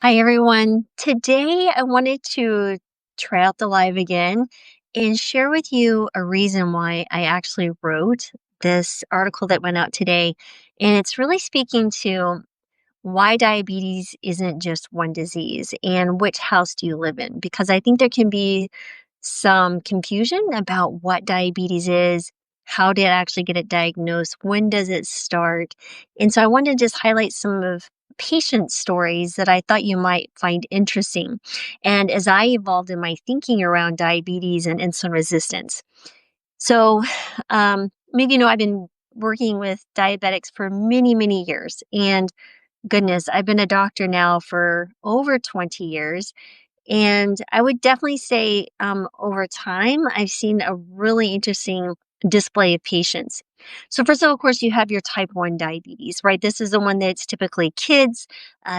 Hi, everyone. Today, I wanted to try out the live again and share with you a reason why I actually wrote this article that went out today. And it's really speaking to why diabetes isn't just one disease and which house do you live in? Because I think there can be some confusion about what diabetes is, how to actually get it diagnosed, when does it start. And so I wanted to just highlight some of patient stories that I thought you might find interesting. And as I evolved in my thinking around diabetes and insulin resistance. So, maybe you know, I've been working with diabetics for many, many years. And goodness, I've been a doctor now for over 20 years. And I would definitely say over time, I've seen a really interesting display of patience. So, first of all, of course, you have your type 1 diabetes, right? This is the one that's typically kids.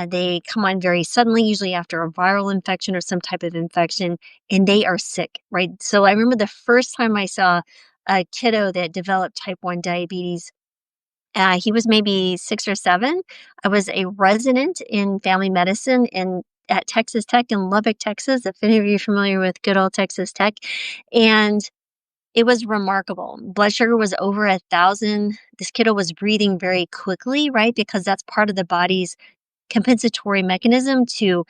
They come on very suddenly, usually after a viral infection or some type of infection, and they are sick, right? So, I remember the first time I saw a kiddo that developed type 1 diabetes. He was maybe 6 or 7. I was a resident in family medicine at Texas Tech in Lubbock, Texas, if any of you are familiar with good old Texas Tech, and it was remarkable. Blood sugar was over 1,000. This kiddo was breathing very quickly, right, because that's part of the body's compensatory mechanism to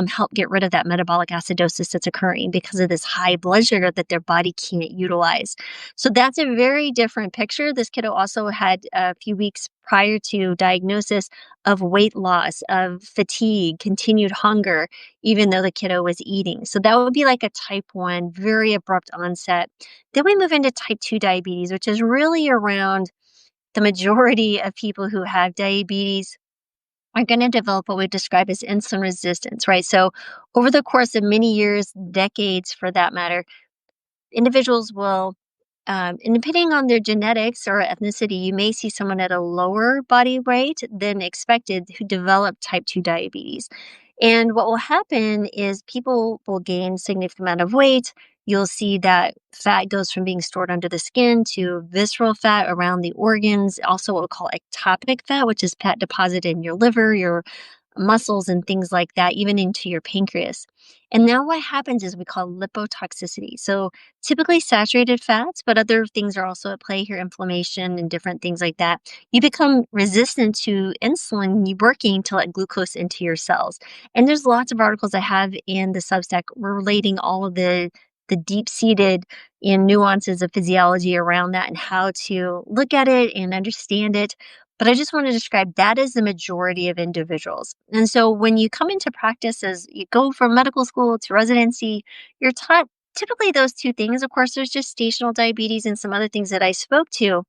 help get rid of that metabolic acidosis that's occurring because of this high blood sugar that their body can't utilize. So that's a very different picture. This kiddo also had a few weeks prior to diagnosis of weight loss, of fatigue, continued hunger, even though the kiddo was eating. So that would be like a type 1, very abrupt onset. Then we move into type 2 diabetes, which is really around the majority of people who have diabetes are going to develop what we describe as insulin resistance, right? So, over the course of many years, decades for that matter, individuals will, and depending on their genetics or ethnicity, you may see someone at a lower body weight than expected who develop type 2 diabetes. And what will happen is people will gain significant amount of weight. You'll see that fat goes from being stored under the skin to visceral fat around the organs, also what we call ectopic fat, which is fat deposited in your liver, your muscles, and things like that, even into your pancreas. And now what happens is we call lipotoxicity. So typically saturated fats, but other things are also at play here, inflammation and different things like that. You become resistant to insulin working to let glucose into your cells. And there's lots of articles I have in the Substack relating all of the deep-seated in nuances of physiology around that and how to look at it and understand it. But I just want to describe that as the majority of individuals. And so when you come into practice as you go from medical school to residency, you're taught typically those two things. Of course, there's gestational diabetes and some other things that I spoke to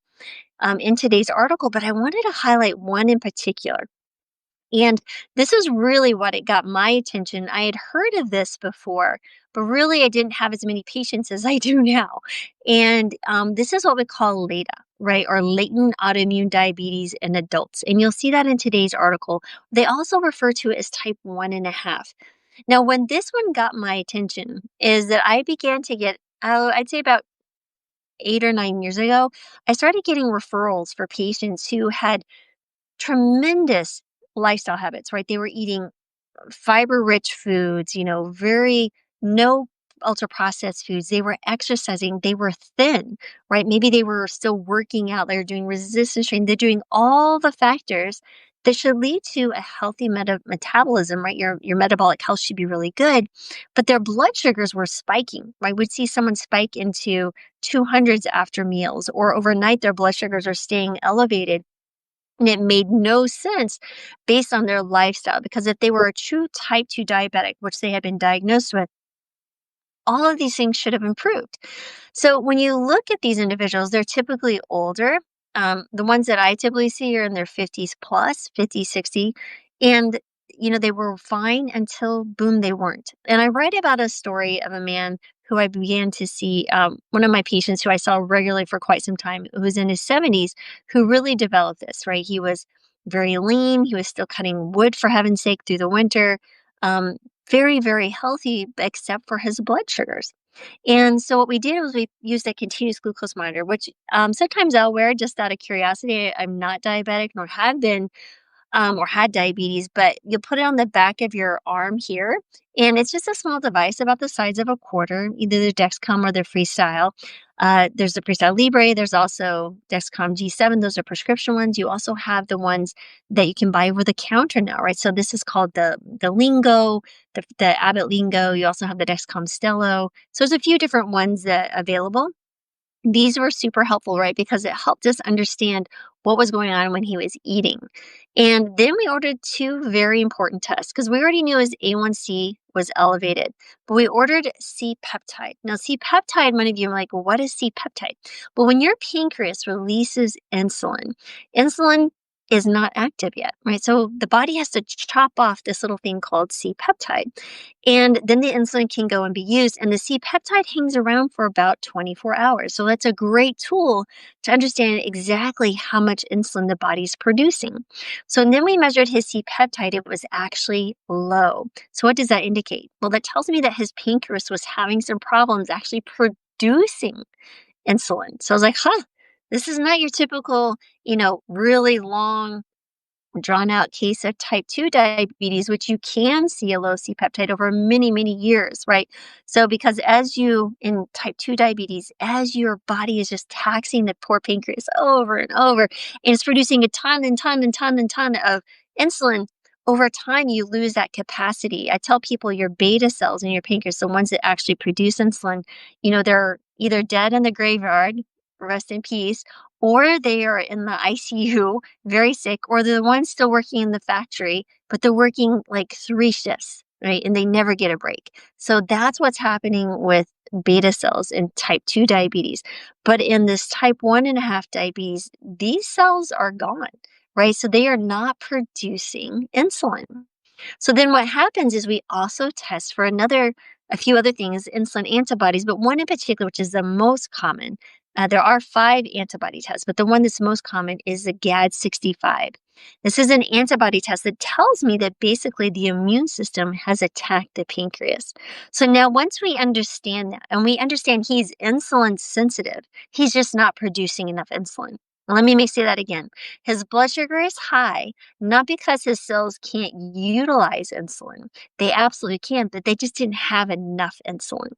in today's article, but I wanted to highlight one in particular. And this is really what it got my attention. I had heard of this before, but really I didn't have as many patients as I do now. And this is what we call LADA, right? Or latent autoimmune diabetes in adults. And you'll see that in today's article. They also refer to it as type 1.5. Now, when this one got my attention, is that I began to get, oh, I'd say about 8 or 9 years ago, I started getting referrals for patients who had tremendous lifestyle habits, right? They were eating fiber rich foods, very no ultra processed foods. They were exercising, they were thin, right? Maybe they were still working out, they're doing resistance training, they're doing all the factors that should lead to a healthy metabolism, right? Your metabolic health should be really good, but their blood sugars were spiking, right? We'd see someone spike into 200s after meals, or overnight their blood sugars are staying elevated, and it made no sense based on their lifestyle, because if they were a true type 2 diabetic, which they had been diagnosed with, all of these things should have improved. So when you look at these individuals, they're typically older. The ones that I typically see are in their 50s plus, 50, 60. And, they were fine until boom, they weren't. And I write about a story of a man who I began to see, one of my patients who I saw regularly for quite some time, who was in his 70s, who really developed this, right? He was very lean. He was still cutting wood, for heaven's sake, through the winter. Um, Very, very healthy, except for his blood sugars. And so what we did was we used a continuous glucose monitor, which sometimes I'll wear just out of curiosity. I'm not diabetic nor have been, or had diabetes, but you'll put it on the back of your arm here. And it's just a small device about the size of a quarter, either the Dexcom or the Freestyle. There's the Freestyle Libre. There's also Dexcom G7. Those are prescription ones. You also have the ones that you can buy over the counter now, right? So this is called the Lingo, the Abbott Lingo. You also have the Dexcom Stello. So there's a few different ones that available. These were super helpful, right? Because it helped us understand what was going on when he was eating. And then we ordered two very important tests because we already knew his A1C was elevated, but we ordered C peptide. Now, C peptide, many of you are like, well, what is C peptide? Well, when your pancreas releases insulin, insulin is not active yet, right? So the body has to chop off this little thing called C peptide. And then the insulin can go and be used. And the C peptide hangs around for about 24 hours. So that's a great tool to understand exactly how much insulin the body's producing. So then we measured his C peptide. It was actually low. So what does that indicate? Well, that tells me that his pancreas was having some problems actually producing insulin. So I was like, this is not your typical, really long drawn out case of type 2 diabetes, which you can see a low C peptide over many, many years, right? So, because in type 2 diabetes, as your body is just taxing the poor pancreas over and over, and it's producing a ton and ton and ton and ton of insulin, over time, you lose that capacity. I tell people your beta cells in your pancreas, the ones that actually produce insulin, they're either dead in the graveyard, rest in peace, or they are in the ICU very sick, or they're the ones still working in the factory, but they're working like 3 shifts, right? And they never get a break. So that's what's happening with beta cells in type 2 diabetes. But in this type 1.5 diabetes, these cells are gone, right? So they are not producing insulin. So then what happens is we also test for a few other things, insulin antibodies, but one in particular, which is the most common. There are 5 antibody tests, but the one that's most common is the GAD65. This is an antibody test that tells me that basically the immune system has attacked the pancreas. So now once we understand that, and we understand he's insulin sensitive, he's just not producing enough insulin. Let me say that again. His blood sugar is high, not because his cells can't utilize insulin. They absolutely can, but they just didn't have enough insulin.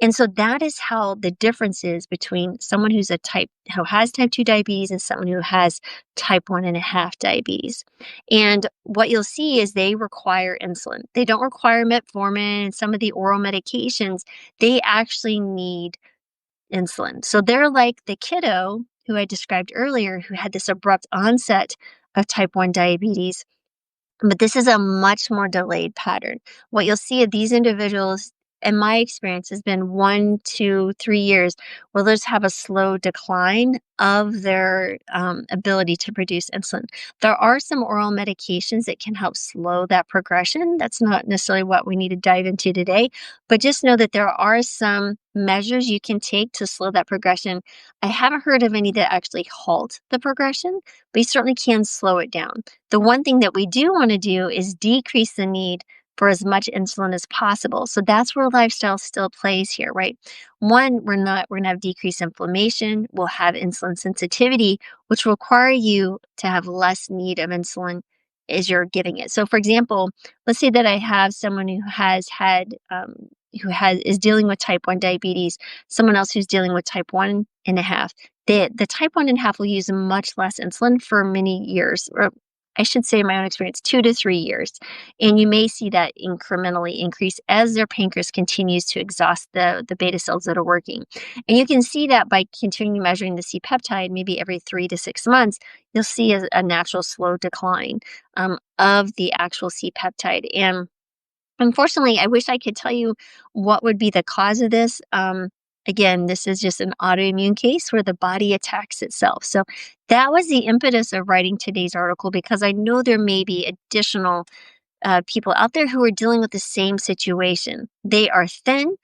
And so that is how the difference is between someone who has type 2 diabetes and someone who has type 1.5 diabetes. And what you'll see is they require insulin. They don't require metformin and some of the oral medications. They actually need insulin. So they're like the kiddo who I described earlier who had this abrupt onset of type 1 diabetes, but this is a much more delayed pattern. What you'll see of these individuals, in my experience, has been 1, 2, 3 years where they'll just have a slow decline of their ability to produce insulin. There are some oral medications that can help slow that progression. That's not necessarily what we need to dive into today, but just know that there are some measures you can take to slow that progression. I haven't heard of any that actually halt the progression, but you certainly can slow it down. The one thing that we do want to do is decrease the need for as much insulin as possible. So that's where lifestyle still plays here, right? One, we're going to have decreased inflammation. We'll have insulin sensitivity, which will require you to have less need of insulin as you're giving it. So for example, let's say that I have someone who is dealing with type 1 diabetes, someone else who's dealing with type 1.5. The type 1.5 will use much less insulin for many years, or I should say in my own experience, 2 to 3 years. And you may see that incrementally increase as their pancreas continues to exhaust the beta cells that are working. And you can see that by continuing measuring the C peptide, maybe every 3 to 6 months, you'll see a natural slow decline of the actual C peptide. And unfortunately, I wish I could tell you what would be the cause of this. Again, this is just an autoimmune case where the body attacks itself. So that was the impetus of writing today's article, because I know there may be additional people out there who are dealing with the same situation. They are thin.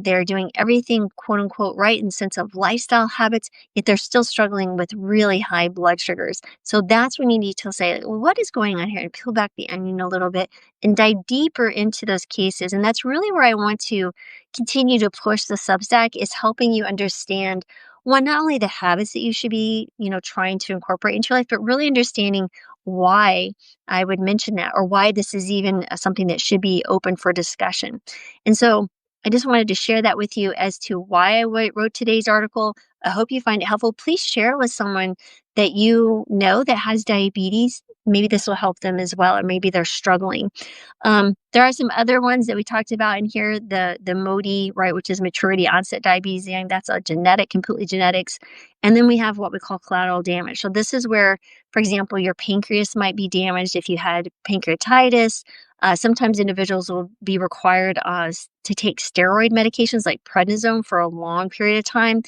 They're doing everything quote unquote right in the sense of lifestyle habits, yet they're still struggling with really high blood sugars. So that's when you need to say, well, what is going on here? And peel back the onion a little bit and dive deeper into those cases. And that's really where I want to continue to push the Substack, is helping you understand, one, not only the habits that you should be, trying to incorporate into your life, but really understanding why I would mention that or why this is even something that should be open for discussion. And so I just wanted to share that with you as to why I wrote today's article. I hope you find it helpful. Please share it with someone that you know that has diabetes. Maybe this will help them as well, or maybe they're struggling. There are some other ones that we talked about in here, the MODI, right, which is maturity onset diabetes. And that's a genetic, completely genetics. And then we have what we call collateral damage. So this is where, for example, your pancreas might be damaged if you had pancreatitis. Sometimes individuals will be required to take steroid medications like prednisone for a long period of time.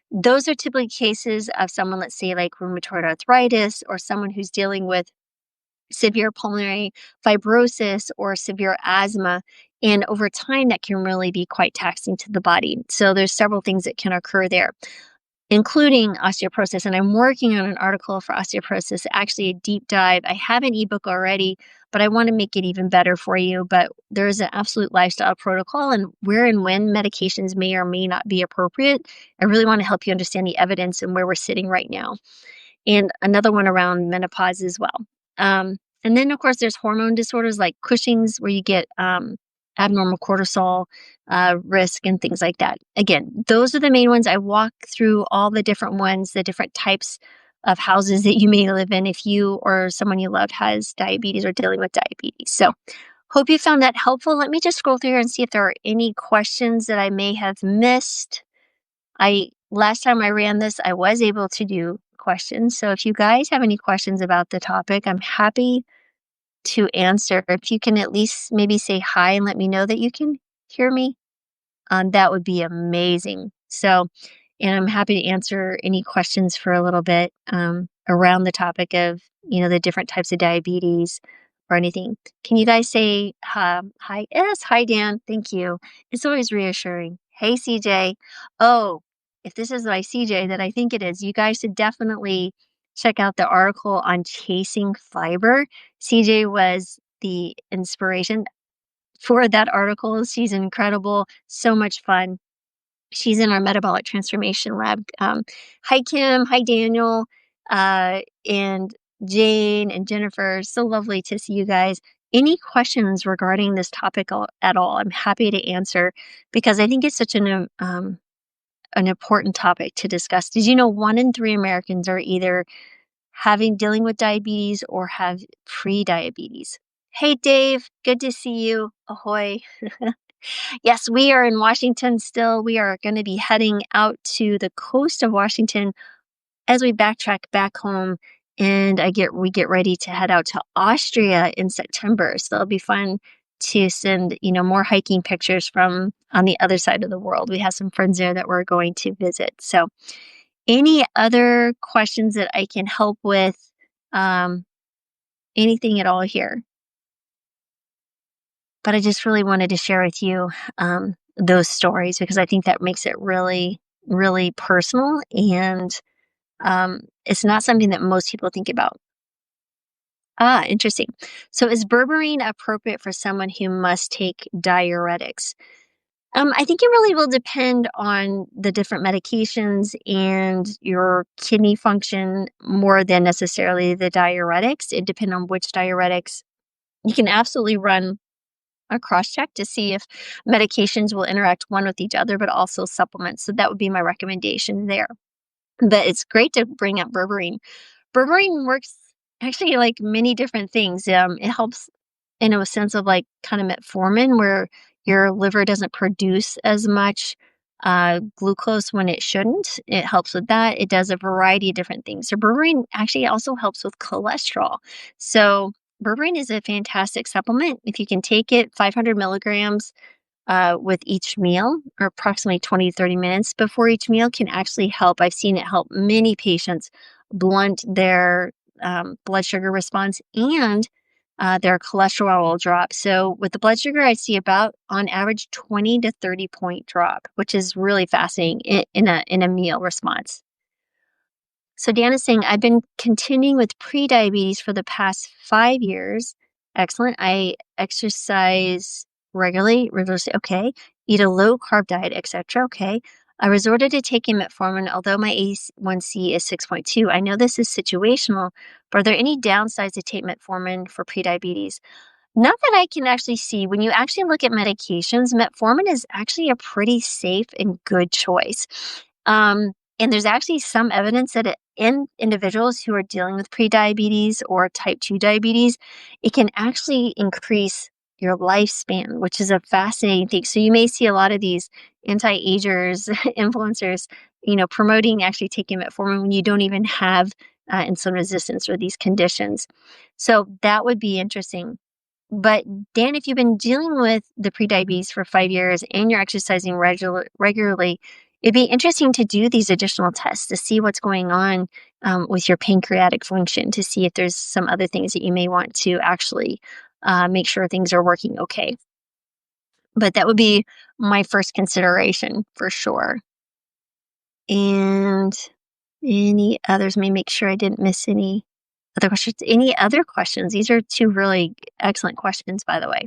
Those are typically cases of someone, let's say, like rheumatoid arthritis or someone who's dealing with severe pulmonary fibrosis or severe asthma. And over time, that can really be quite taxing to the body. So there's several things that can occur there, including osteoporosis. And I'm working on an article for osteoporosis, actually a deep dive. I have an ebook already, but I want to make it even better for you. But there's an absolute lifestyle protocol and where and when medications may or may not be appropriate. I really want to help you understand the evidence and where we're sitting right now, and another one around menopause as well. And then, of course, there's hormone disorders like Cushing's, where you get abnormal cortisol risk and things like that. Again, those are the main ones. I walk through all the different ones, the different types of houses that you may live in if you or someone you love has diabetes or dealing with diabetes. So, hope you found that helpful. Let me just scroll through here and see if there are any questions that I may have missed. Last time I ran this, I was able to do questions. So if you guys have any questions about the topic, I'm happy to answer. If you can at least maybe say hi and let me know that you can hear me, that would be amazing. So, and I'm happy to answer any questions for a little bit around the topic of, the different types of diabetes or anything. Can you guys say hi? Yes, hi, Dan. Thank you. It's always reassuring. Hey, CJ. Oh, if this is my CJ that I think it is, you guys should definitely check out the article on chasing fiber. CJ was the inspiration for that article. She's incredible, so much fun. She's in our metabolic transformation lab. Hi, Kim. Hi, Daniel. And Jane and Jennifer. So lovely to see you guys. Any questions regarding this topic at all? I'm happy to answer because I think it's such an important topic to discuss. Did you know 1 in 3 Americans are either dealing with diabetes or have pre-diabetes? Hey, Dave. Good to see you. Ahoy. Yes, we are in Washington still. We are going to be heading out to the coast of Washington as we backtrack back home, and we get ready to head out to Austria in September. So it'll be fun to send, more hiking pictures from on the other side of the world. We have some friends there that we're going to visit. So any other questions that I can help with? Anything at all here? But I just really wanted to share with you those stories because I think that makes it really, really personal. And it's not something that most people think about. Interesting. So is berberine appropriate for someone who must take diuretics? I think it really will depend on the different medications and your kidney function more than necessarily the diuretics. It depends on which diuretics. You can absolutely run a cross check to see if medications will interact one with each other, but also supplements. So that would be my recommendation there. But it's great to bring up berberine. Berberine works actually like many different things. It helps in a sense of like kind of metformin, where your liver doesn't produce as much glucose when it shouldn't. It helps with that. It does a variety of different things. So berberine actually also helps with cholesterol. So berberine is a fantastic supplement. If you can take it 500 milligrams with each meal, or approximately 20 to 30 minutes before each meal, can actually help. I've seen it help many patients blunt their blood sugar response, and their cholesterol will drop. So with the blood sugar, I see about on average 20 to 30 point drop, which is really fascinating in a meal response. So Dan is saying, I've been continuing with pre-diabetes for the past 5 years. Excellent. I exercise regularly. Okay. Eat a low carb diet, etc. Okay. I resorted to taking metformin, although my A1C is 6.2. I know this is situational, but are there any downsides to take metformin for prediabetes? Not that I can actually see. When you actually look at medications, metformin is actually a pretty safe and good choice. And there's actually some evidence that in individuals who are dealing with prediabetes or type 2 diabetes, it can actually increase your lifespan, which is a fascinating thing. So you may see a lot of these anti-agers, influencers, promoting actually taking metformin when you don't even have insulin resistance or these conditions. So that would be interesting. But Dan, if you've been dealing with the prediabetes for 5 years and you're exercising regularly, it'd be interesting to do these additional tests to see what's going on with your pancreatic function, to see if there's some other things that you may want to actually make sure things are working okay. But that would be my first consideration for sure. And any others, may make sure I didn't miss any other questions. Any other questions? These are two really excellent questions, by the way.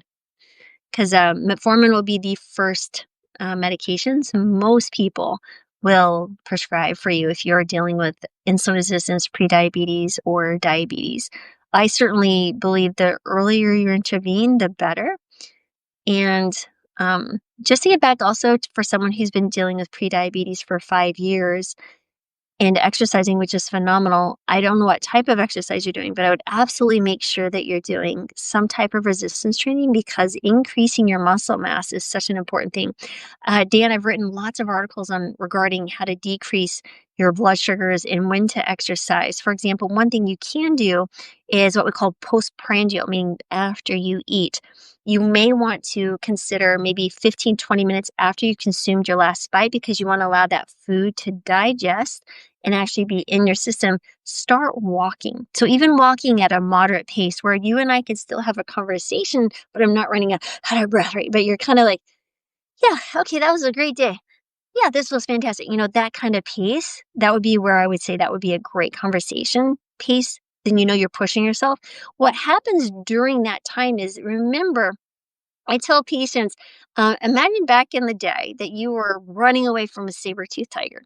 Because metformin will be the first medications most people will prescribe for you if you're dealing with insulin resistance, prediabetes, or diabetes. I certainly believe the earlier you intervene, the better. And just to get back also for someone who's been dealing with prediabetes for 5 years, and exercising, which is phenomenal. I don't know what type of exercise you're doing, but I would absolutely make sure that you're doing some type of resistance training because increasing your muscle mass is such an important thing. Dan, I've written lots of articles on regarding how to decrease your blood sugars and when to exercise. For example, one thing you can do is what we call postprandial, meaning after you eat. You may want to consider maybe 15, 20 minutes after you consumed your last bite because you want to allow that food to digest and actually be in your system, start walking. So even walking at a moderate pace where you and I could still have a conversation, but I'm not running a out of breath, right? But you're kind of like, yeah, okay, that was a great day. Yeah, this was fantastic. That kind of pace, that would be where I would say that would be a great conversation pace. Then you're pushing yourself. What happens during that time is remember, I tell patients, imagine back in the day that you were running away from a saber-toothed tiger.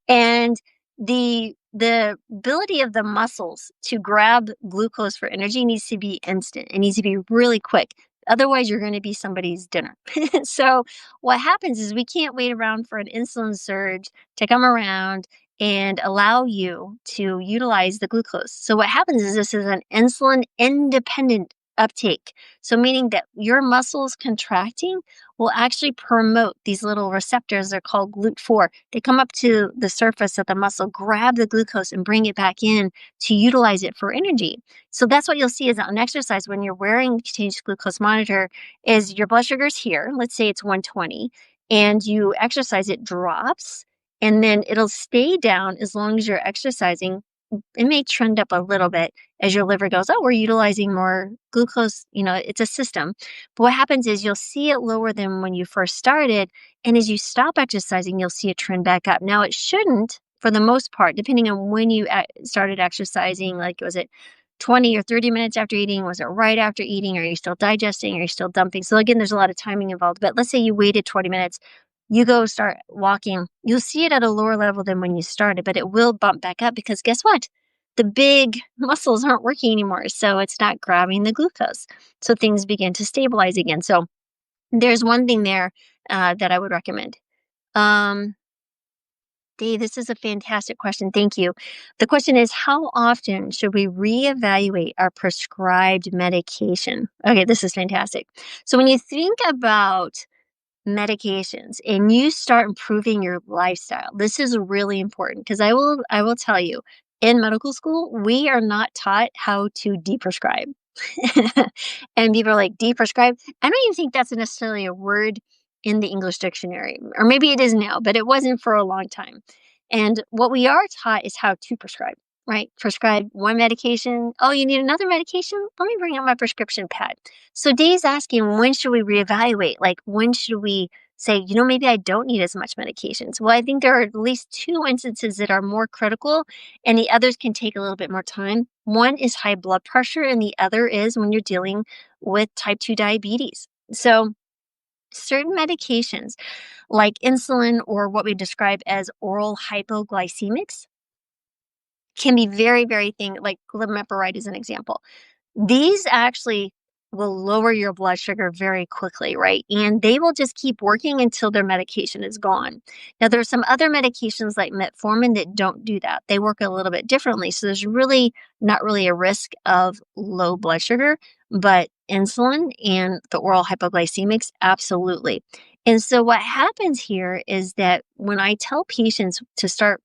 And the ability of the muscles to grab glucose for energy needs to be instant. It needs to be really quick. Otherwise, you're going to be somebody's dinner. So what happens is we can't wait around for an insulin surge to come around and allow you to utilize the glucose. So what happens is this is an insulin independent uptake. So meaning that your muscles contracting will actually promote these little receptors. They're called GLUT4. They come up to the surface of the muscle, grab the glucose and bring it back in to utilize it for energy. So that's what you'll see is on exercise when you're wearing a continuous glucose monitor is your blood sugar's here. Let's say it's 120 and you exercise, it drops and then it'll stay down as long as you're exercising. It may trend up a little bit as your liver goes, oh, we're utilizing more glucose. It's a system. But what happens is you'll see it lower than when you first started. And as you stop exercising, you'll see it trend back up. Now, it shouldn't, for the most part, depending on when you started exercising, like was it 20 or 30 minutes after eating? Was it right after eating? Are you still digesting? Are you still dumping? So again, there's a lot of timing involved. But let's say you waited 20 minutes. You go start walking, you'll see it at a lower level than when you started, but it will bump back up because guess what? The big muscles aren't working anymore. So it's not grabbing the glucose. So things begin to stabilize again. So there's one thing there that I would recommend. Um, Dave, this is a fantastic question. Thank you. The question is, how often should we reevaluate our prescribed medication? Okay, this is fantastic. So when you think about medications and you start improving your lifestyle, this is really important because I will tell you, in medical school we are not taught how to deprescribe. And people are like, deprescribe? I don't even think that's necessarily a word in the English dictionary, or maybe it is now, but it wasn't for a long time. And what we are taught is how to prescribe, right? Prescribe one medication. Oh, you need another medication? Let me bring out my prescription pad. So Dave's asking, when should we reevaluate? Like, when should we say, maybe I don't need as much medications? Well, I think there are at least two instances that are more critical, and the others can take a little bit more time. One is high blood pressure, and the other is when you're dealing with type 2 diabetes. So Certain medications like insulin or what we describe as oral hypoglycemics can be very, very thing like glimepiride is an example. These actually will lower your blood sugar very quickly, right? And they will just keep working until their medication is gone. Now, there are some other medications like metformin that don't do that. They work a little bit differently. So there's really not really a risk of low blood sugar, but insulin and the oral hypoglycemics, absolutely. And so what happens here is that when I tell patients to start,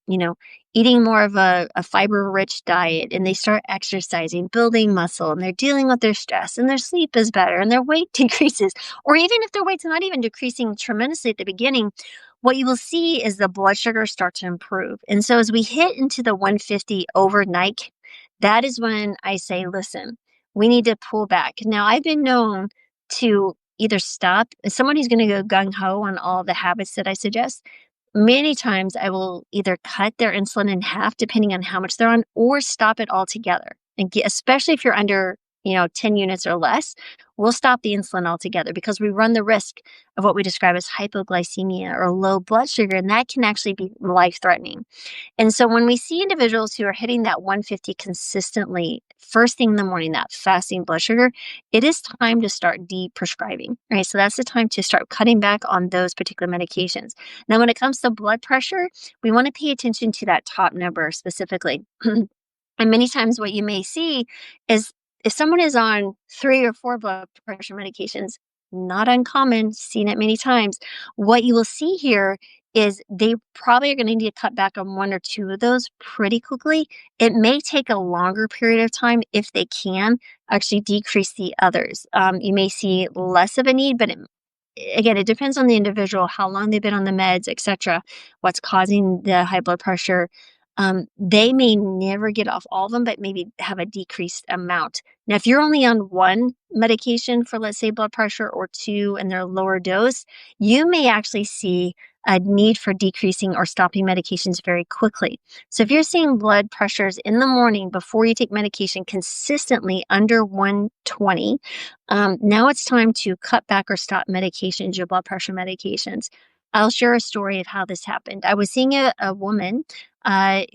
eating more of a fiber rich diet and they start exercising, building muscle, and they're dealing with their stress and their sleep is better and their weight decreases, or even if their weight's not even decreasing tremendously at the beginning, what you will see is the blood sugar start to improve. And so as we hit into the 150 overnight, that is when I say, listen, we need to pull back. Now, I've been known to either stop, if somebody's going to go gung ho on all the habits that I suggest, many times I will either cut their insulin in half depending on how much they're on or stop it altogether. And especially if you're under, 10 units or less, we'll stop the insulin altogether because we run the risk of what we describe as hypoglycemia or low blood sugar, and that can actually be life threatening. And so when we see individuals who are hitting that 150 consistently first thing in the morning, that fasting blood sugar, it is time to start de-prescribing, right? So that's the time to start cutting back on those particular medications. Now, when it comes to blood pressure, we want to pay attention to that top number specifically. And many times what you may see is if someone is on 3 or 4 blood pressure medications, not uncommon, seen it many times, what you will see here is they probably are going to need to cut back on 1 or 2 of those pretty quickly. It may take a longer period of time if they can actually decrease the others. You may see less of a need, but again, it depends on the individual, how long they've been on the meds, etc., what's causing the high blood pressure. They may never get off all of them, but maybe have a decreased amount. Now, if you're only on one medication for, let's say, blood pressure or 2 and they're lower dose, you may actually see a need for decreasing or stopping medications very quickly. So if you're seeing blood pressures in the morning before you take medication consistently under 120, now it's time to cut back or stop medications, your blood pressure medications. I'll share a story of how this happened. I was seeing a woman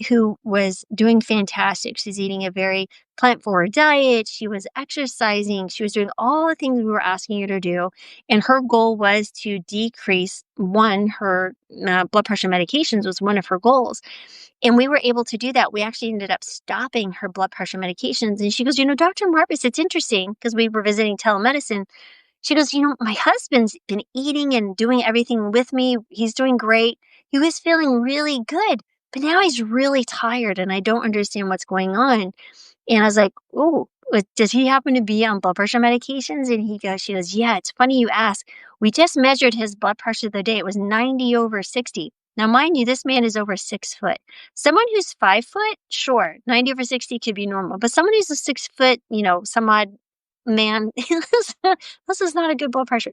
who was doing fantastic. She's eating a very plant-forward diet. She was exercising. She was doing all the things we were asking her to do. And her goal was to decrease her blood pressure medications was one of her goals. And we were able to do that. We actually ended up stopping her blood pressure medications. And she goes, Dr. Marbas, it's interesting because we were visiting telemedicine. She goes, my husband's been eating and doing everything with me. He's doing great. He was feeling really good, but now he's really tired and I don't understand what's going on. And I was like, oh, does he happen to be on blood pressure medications? And she goes, yeah, it's funny you ask. We just measured his blood pressure the other day. It was 90 over 60. Now, mind you, this man is over 6 foot. Someone who's 5 foot, sure, 90 over 60 could be normal. But someone who's a 6 foot, some odd man, this is not a good blood pressure.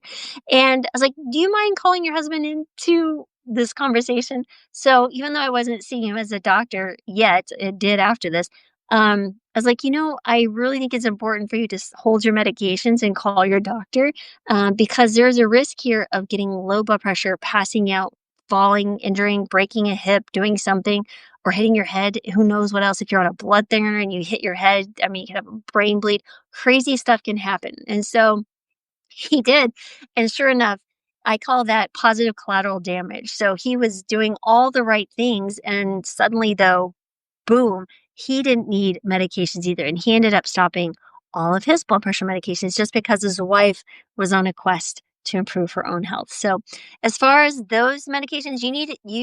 And I was like, do you mind calling your husband into this conversation? So even though I wasn't seeing him as a doctor yet, it did after this. I was like, I really think it's important for you to hold your medications and call your doctor because there's a risk here of getting low blood pressure, passing out, falling, injuring, breaking a hip, doing something, or hitting your head. Who knows what else? If you're on a blood thinner and you hit your head, you can have a brain bleed. Crazy stuff can happen. And so he did. And sure enough, I call that positive collateral damage. So he was doing all the right things. And suddenly, though, boom, he didn't need medications either. And he ended up stopping all of his blood pressure medications just because his wife was on a quest to improve her own health. So as far as those medications, you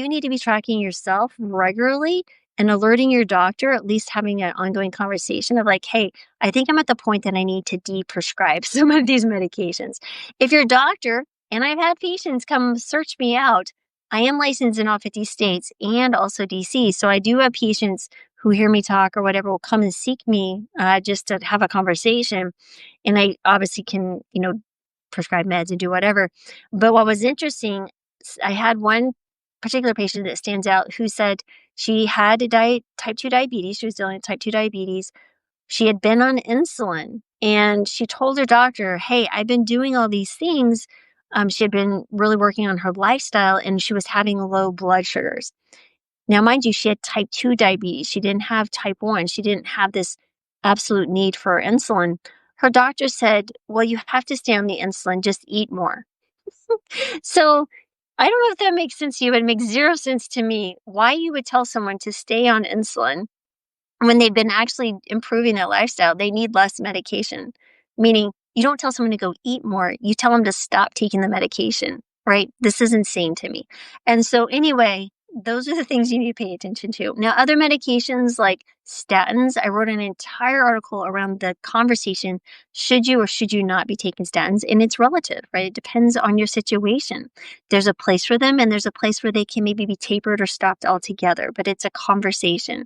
need to be tracking yourself regularly and alerting your doctor, at least having an ongoing conversation of like, hey, I think I'm at the point that I need to de-prescribe some of these medications. If your doctor, and I've had patients come search me out, I am licensed in all 50 states and also DC. So I do have patients who hear me talk or whatever will come and seek me just to have a conversation. And I obviously can, prescribe meds and do whatever. But what was interesting, I had one particular patient that stands out who said she had type 2 diabetes. She was dealing with type 2 diabetes. She had been on insulin and she told her doctor, hey, I've been doing all these things. She had been really working on her lifestyle and she was having low blood sugars. Now, mind you, she had type 2 diabetes. She didn't have type 1. She didn't have this absolute need for insulin. Her doctor said, well, you have to stay on the insulin, just eat more. So I don't know if that makes sense to you, but it makes zero sense to me why you would tell someone to stay on insulin when they've been actually improving their lifestyle. They need less medication, meaning you don't tell someone to go eat more, you tell them to stop taking the medication, right? This is insane to me. And so, anyway, those are the things you need to pay attention to. Now, other medications like statins, I wrote an entire article around the conversation, should you or should you not be taking statins? And it's relative, right? It depends on your situation. There's a place for them and there's a place where they can maybe be tapered or stopped altogether, but it's a conversation.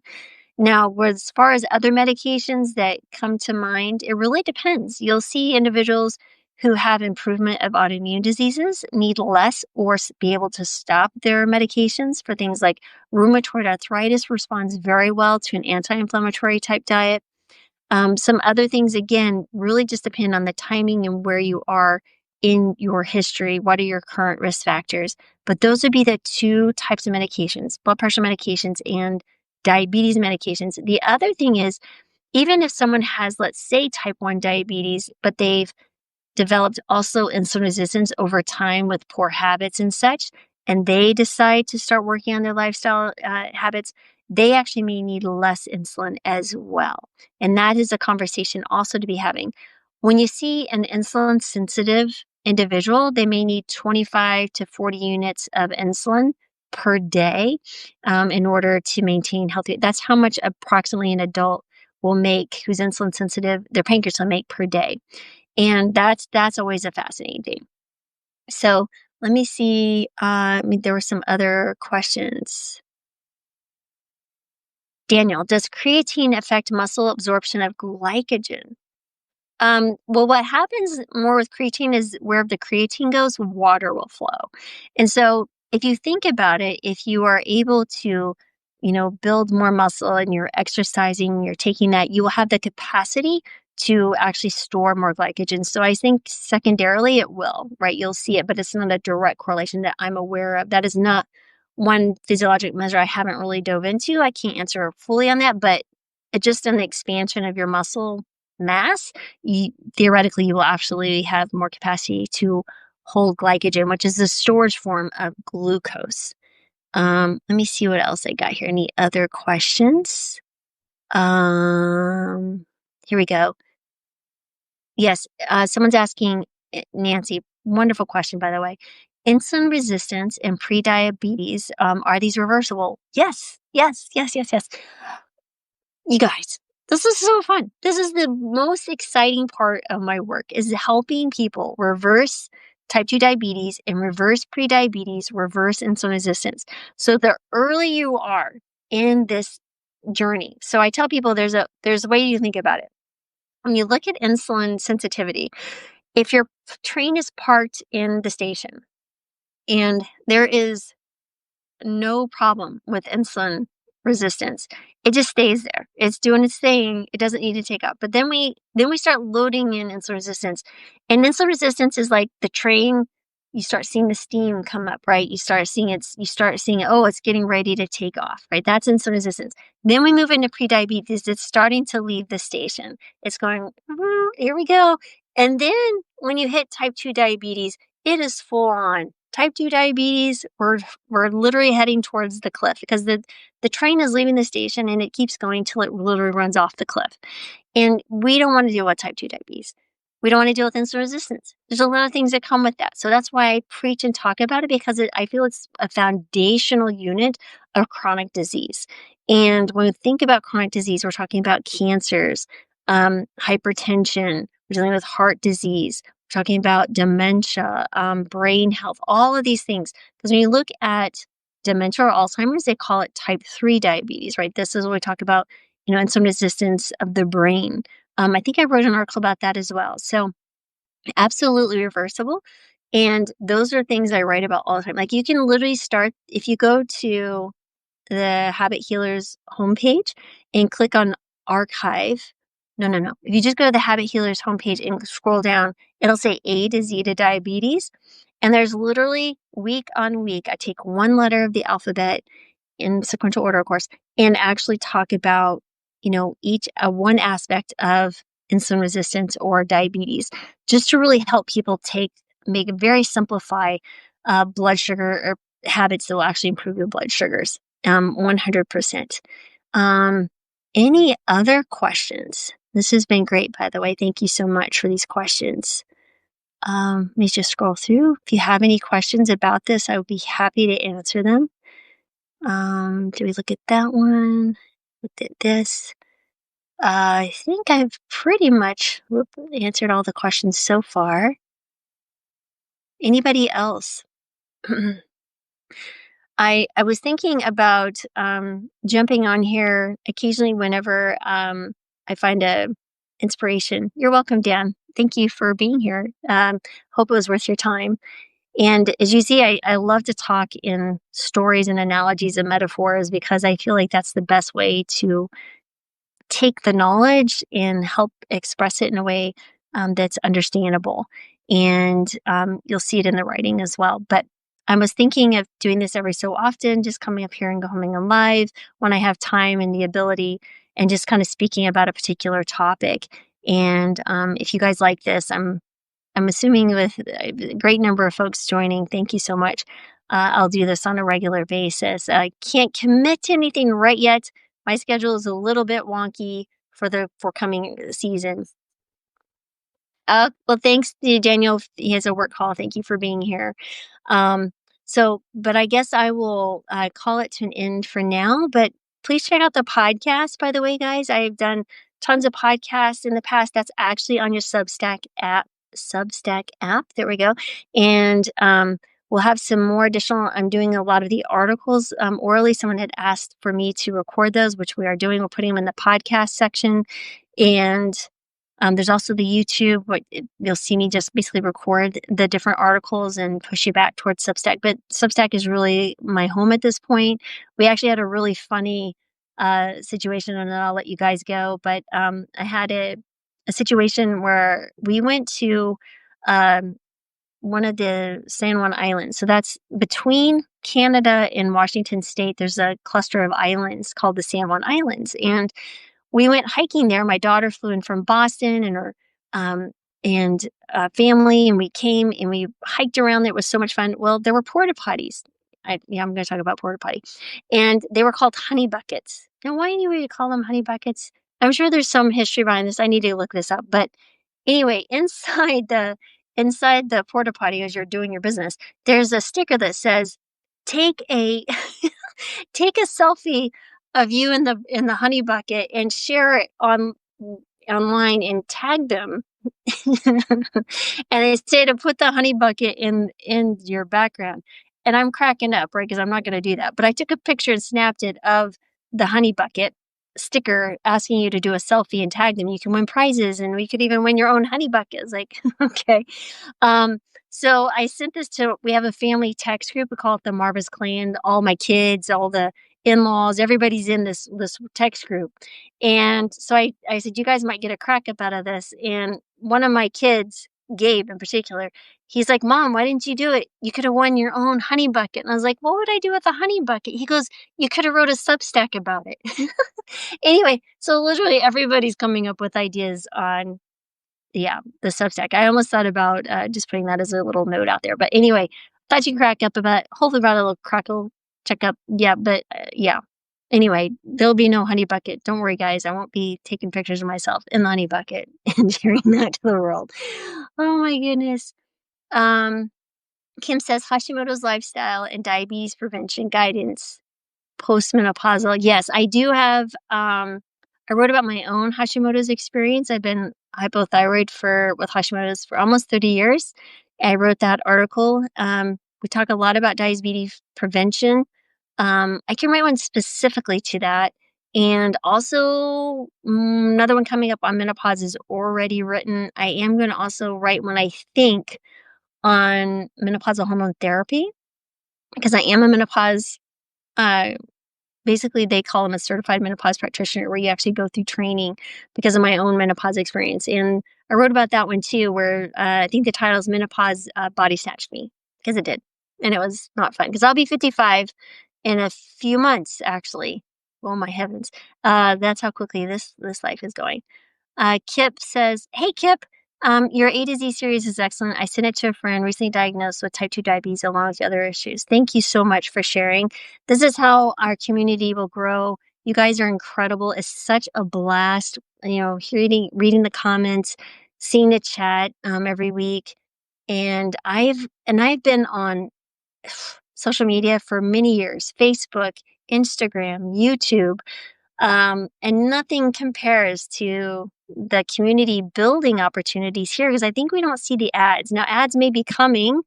Now, as far as other medications that come to mind, it really depends. You'll see individuals who have improvement of autoimmune diseases need less or be able to stop their medications for things like rheumatoid arthritis responds very well to an anti-inflammatory type diet. Some other things, again, really just depend on the timing and where you are in your history. What are your current risk factors? But those would be the two types of medications, blood pressure medications and diabetes medications. The other thing is, even if someone has, let's say, type 1 diabetes, but they've developed also insulin resistance over time with poor habits and such, and they decide to start working on their lifestyle habits, they actually may need less insulin as well. And that is a conversation also to be having. When you see an insulin sensitive individual, they may need 25 to 40 units of insulin per day in order to maintain healthy. That's how much approximately an adult will make who's insulin sensitive, their pancreas will make per day. And that's always a fascinating thing. So let me see. There were some other questions. Daniel, does creatine affect muscle absorption of glycogen? Well, what happens more with creatine is where the creatine goes, water will flow. And so if you think about it, if you are able to, build more muscle and you're exercising, you're taking that, you will have the capacity to actually store more glycogen. So I think secondarily it will, right? You'll see it, but it's not a direct correlation that I'm aware of. That is not one physiologic measure I haven't really dove into. I can't answer fully on that, but just in the expansion of your muscle mass, theoretically, you will actually have more capacity to hold glycogen, which is the storage form of glucose. Let me see what else I got here. Any other questions? Here we go. Yes, someone's asking, Nancy, wonderful question, by the way. Insulin resistance and prediabetes, are these reversible? Yes, yes, yes, yes, yes. You guys, this is so fun. This is the most exciting part of my work is helping people reverse type 2 diabetes and reverse prediabetes, reverse insulin resistance. So the early you are in this journey. So I tell people there's a way you think about it. When you look at insulin sensitivity, if your train is parked in the station and there is no problem with insulin resistance. It just stays there. It's doing its thing. It doesn't need to take up. But then we start loading in insulin resistance. And insulin resistance is like the train, you start seeing the steam come up, right? You start seeing oh, it's getting ready to take off, right? That's insulin resistance. Then we move into prediabetes. It's starting to leave the station. It's going, here we go. And then when you hit type 2 diabetes, it is full on. Type 2 diabetes, we're literally heading towards the cliff because the train is leaving the station and it keeps going till it literally runs off the cliff. And we don't want to deal with type 2 diabetes. We don't want to deal with insulin resistance. There's a lot of things that come with that. So that's why I preach and talk about it because I feel it's a foundational unit of chronic disease. And when we think about chronic disease, we're talking about cancers, hypertension, we're dealing with heart disease, talking about dementia, brain health, all of these things. Because when you look at dementia or Alzheimer's, they call it type 3 diabetes, right? This is what we talk about, insulin resistance of the brain. I think I wrote an article about that as well. So absolutely reversible. And those are things I write about all the time. Like you can literally start, if you go to the Habit Healers homepage and click on archive. No. If you just go to the Habit Healers homepage and scroll down, it'll say A to Z to diabetes. And there's literally week on week, I take one letter of the alphabet in sequential order, of course, and actually talk about, each one aspect of insulin resistance or diabetes, just to really help people make a very simplify blood sugar or habits that will actually improve your blood sugars. 100%. Um, any other questions? This has been great, by the way. Thank you so much for these questions. Let me just scroll through. If you have any questions about this, I would be happy to answer them. Do we look at that one? Look at this. I think I've pretty much answered all the questions so far. Anybody else? I was thinking about jumping on here occasionally whenever I find a inspiration. You're welcome, Dan. Thank you for being here. Hope it was worth your time. And as you see, I love to talk in stories and analogies and metaphors because I feel like that's the best way to take the knowledge and help express it in a way that's understandable. And you'll see it in the writing as well. But I was thinking of doing this every so often, just coming up here and going on live when I have time and the ability, and just kind of speaking about a particular topic. And if you guys like this, I'm assuming with a great number of folks joining, thank you so much. I'll do this on a regular basis. I can't commit to anything right yet. My schedule is a little bit wonky for the forthcoming season. Well, thanks to Daniel. He has a work call. Thank you for being here. Um, but I guess I will call it to an end for now. But please check out the podcast, by the way, guys. I've done tons of podcasts in the past. That's actually on your Substack app. Substack app. There we go. And we'll have some more additional. I'm doing a lot of the articles orally. Someone had asked for me to record those, which we are doing. We're putting them in the podcast section. And there's also the YouTube, you'll see me just basically record the different articles and push you back towards Substack. But Substack is really my home at this point. We actually had a really funny situation, and then I'll let you guys go. But I had a situation where we went to um, one of the San Juan Islands. So that's between Canada and Washington State. There's a cluster of islands called the San Juan Islands. And we went hiking there. My daughter flew in from Boston and her and family, and we came and we hiked around. It was so much fun. Well, there were porta potties. I'm going to talk about porta potty, and they were called honey buckets. Now, why do we call them honey buckets? I'm sure there's some history behind this. I need to look this up. But anyway, inside the porta potty, as you're doing your business, there's a sticker that says, "Take a take a selfie of you in the honey bucket and share it online and tag them." And they say to put the honey bucket in your background. And I'm cracking up, right? Because I'm not going to do that. But I took a picture and snapped it of the honey bucket sticker asking you to do a selfie and tag them. You can win prizes, and we could even win your own honey bucket. It's like, okay. So I sent this we have a family text group. We call it the Marbas clan. All my kids, all the in-laws, everybody's in this text group. And so I said, you guys might get a crack up out of this. And one of my kids, Gabe in particular, he's like, "Mom, why didn't you do it? You could have won your own honey bucket." And I was like, "What would I do with a honey bucket?" He goes, "You could have wrote a Substack about it." Anyway, so literally everybody's coming up with ideas on the Substack. I almost thought about just putting that as a little note out there. But anyway, thought you crack up about, hopefully about a little crackle check up. Yeah, but yeah. Anyway, there'll be no honey bucket. Don't worry, guys. I won't be taking pictures of myself in the honey bucket and sharing that to the world. Oh my goodness. Kim says Hashimoto's lifestyle and diabetes prevention guidance postmenopausal. Yes, I do have. I wrote about my own Hashimoto's experience. I've been hypothyroid with Hashimoto's for almost 30 years. I wrote that article. We talk a lot about diabetes prevention. I can write one specifically to that. And also, another one coming up on menopause is already written. I am going to also write one, I think, on menopausal hormone therapy, because I am a menopause. Basically, they call them a certified menopause practitioner, where you actually go through training because of my own menopause experience. And I wrote about that one too, where I think the title is Menopause Body Snatched Me. because it did. And it was not fun because I'll be 55 in a few months, actually. Oh my heavens. That's how quickly this life is going. Kip says, "Hey Kip, your A to Z series is excellent. I sent it to a friend recently diagnosed with type 2 diabetes along with other issues. Thank you so much for sharing. This is how our community will grow. You guys are incredible. It's such a blast, reading the comments, seeing the chat every week. And I've been on social media for many years, Facebook, Instagram, YouTube, and nothing compares to the community building opportunities here because I think we don't see the ads. Now, ads may be coming.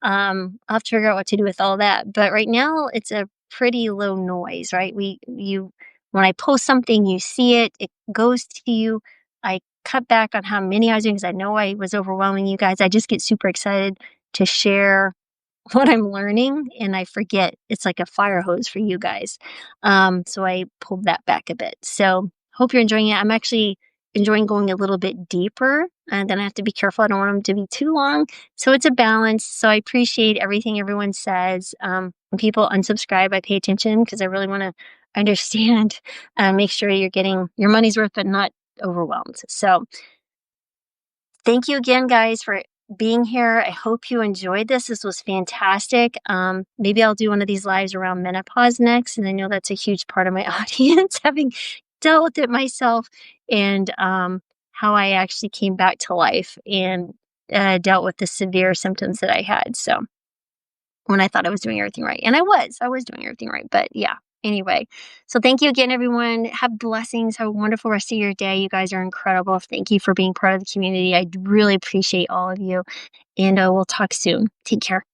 I'll have to figure out what to do with all that. But right now, it's a pretty low noise, right? When I post something, you see it, it goes to you. I cut back on how many I was doing because I know I was overwhelming you guys. I just get super excited to share what I'm learning, and I forget it's like a fire hose for you guys. So I pulled that back a bit. So hope you're enjoying it. I'm actually enjoying going a little bit deeper, and then I have to be careful. I don't want them to be too long. So it's a balance. So I appreciate everything everyone says. When people unsubscribe, I pay attention because I really want to understand, make sure you're getting your money's worth, but not overwhelmed. So thank you again, guys, for being here. I hope you enjoyed this. This was fantastic. Maybe I'll do one of these lives around menopause next. And I know that's a huge part of my audience, having dealt with it myself and how I actually came back to life and dealt with the severe symptoms that I had. So when I thought I was doing everything right. And I was doing everything right. But yeah, anyway. So thank you again, everyone. Have blessings. Have a wonderful rest of your day. You guys are incredible. Thank you for being part of the community. I really appreciate all of you. And we'll talk soon. Take care.